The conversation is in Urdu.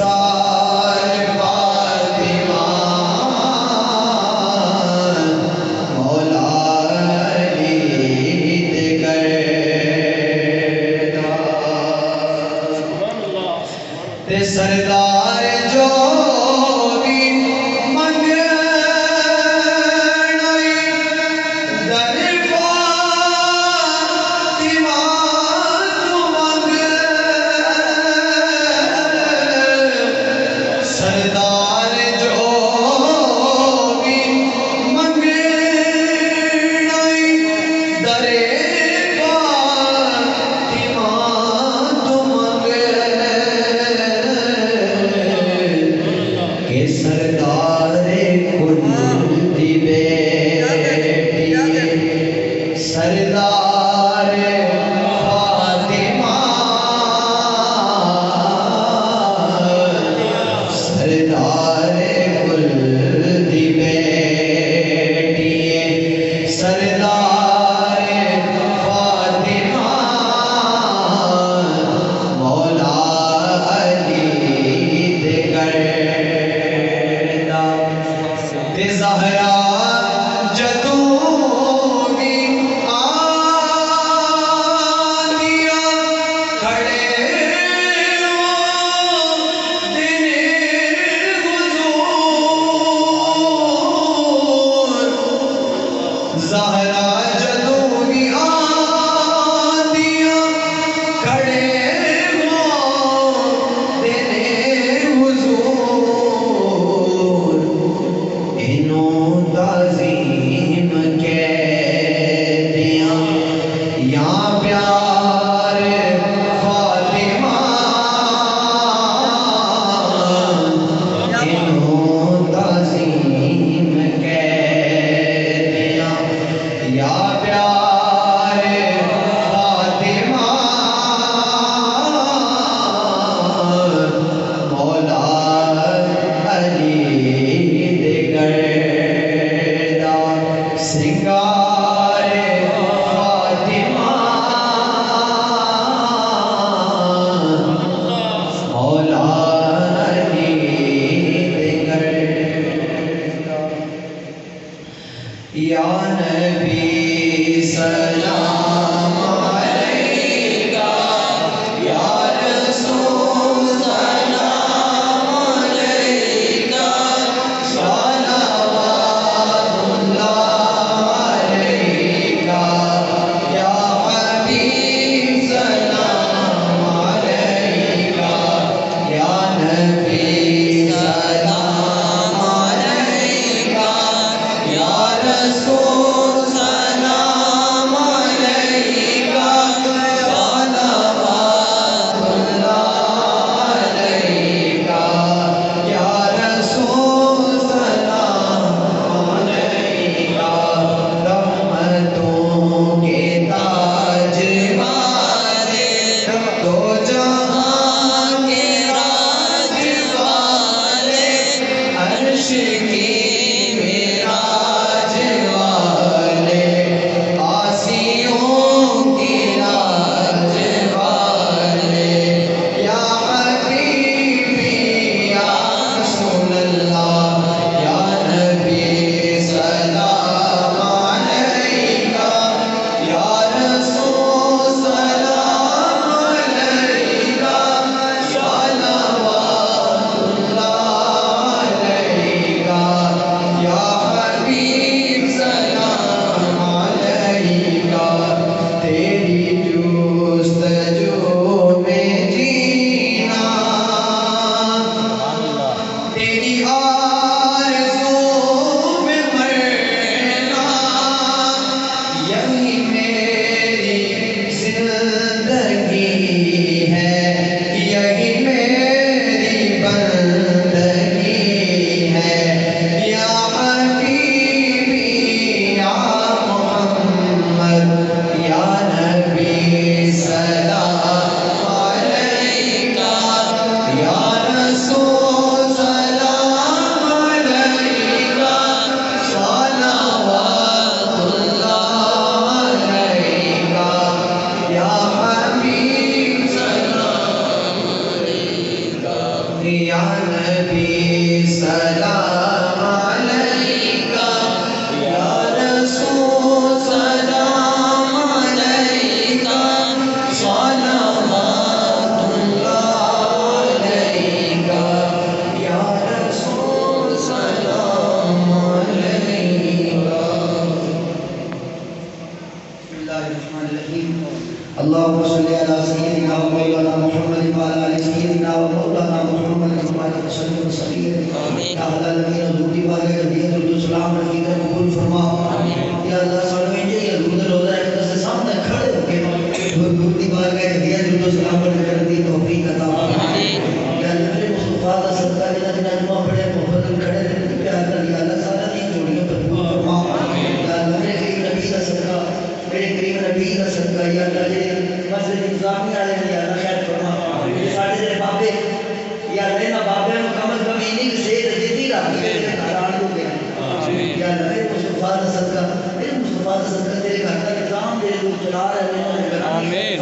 سردار فاطمہ مولا علی دیگر تے سردار جو بھی منگنائی در فاطمہ تو منگ سردار جو بھی منگنائی در فاطمہ تو منگ کہ سردار کل دی بیٹی سردار فاطمہ سردار کل دی بیٹی سردار فاطمہ مولا علی دیگر تے زہرا جدوں بھی آندیاں کھڑے ہو دن حضور زہرا جدوں بھی آندیاں کھڑے ہو دن حضور انہوں تعظیم کہتیاں یا پیار فاطمہ انہوں تعظیم کہتیاں یا پیار فاطمہ مولا علی دیگر سنگار فاطمہ مولا علی دیگر یا نبی سلام علیکہ یا رسول سلام علیکہ صلوات اللہ علیکہ یا حبیب سلام علیکہ یا نبی سلام علیکہ یا رسول نبی سلام علیکہ یا رسول سلام علیکہ صلوات اللہ علیکہ یا رسول سلام علیکہ. بسم اللہ الرحمن الرحیم. اللهم صل على سيدنا ومولانا محمد وعلى ال سيدنا ومولانا محمد وبارك وسلم وسلم. یا اللہ نبی حضور دی بارگاہ میں درود و سلام رکھ کر قبول فرما. یا اللہ سانوں یہ حضور روزہ اقدس کے سامنے کھڑے ہو کے حضور دی بارگاہ میں درود و سلام رکھ دی توفیق عطا فرما. یا اللہ میرے مصطفیٰ کا صدقہ جنہ جمع پڑے محبت کھڑے رہنے پیار کر. یا اللہ سارا دی جوڑیوں پر قبول فرما. یا اللہ میرے کریم نبی کا صدقہ میرے کریم نبی کا صدقہ یا اللہ جی مسجد انتظامی والے یا اللہ خیر فرما. ساڑھے دے بابے یا لینا بابے میں کم از کم اینی کی صحت جیتی رہا ہے حران ہو گیا. یا اللہ میرے مصطفیٰ کا صدقہ تیرے گھر کا نظام میرے لوگ چلا رہے ہیں.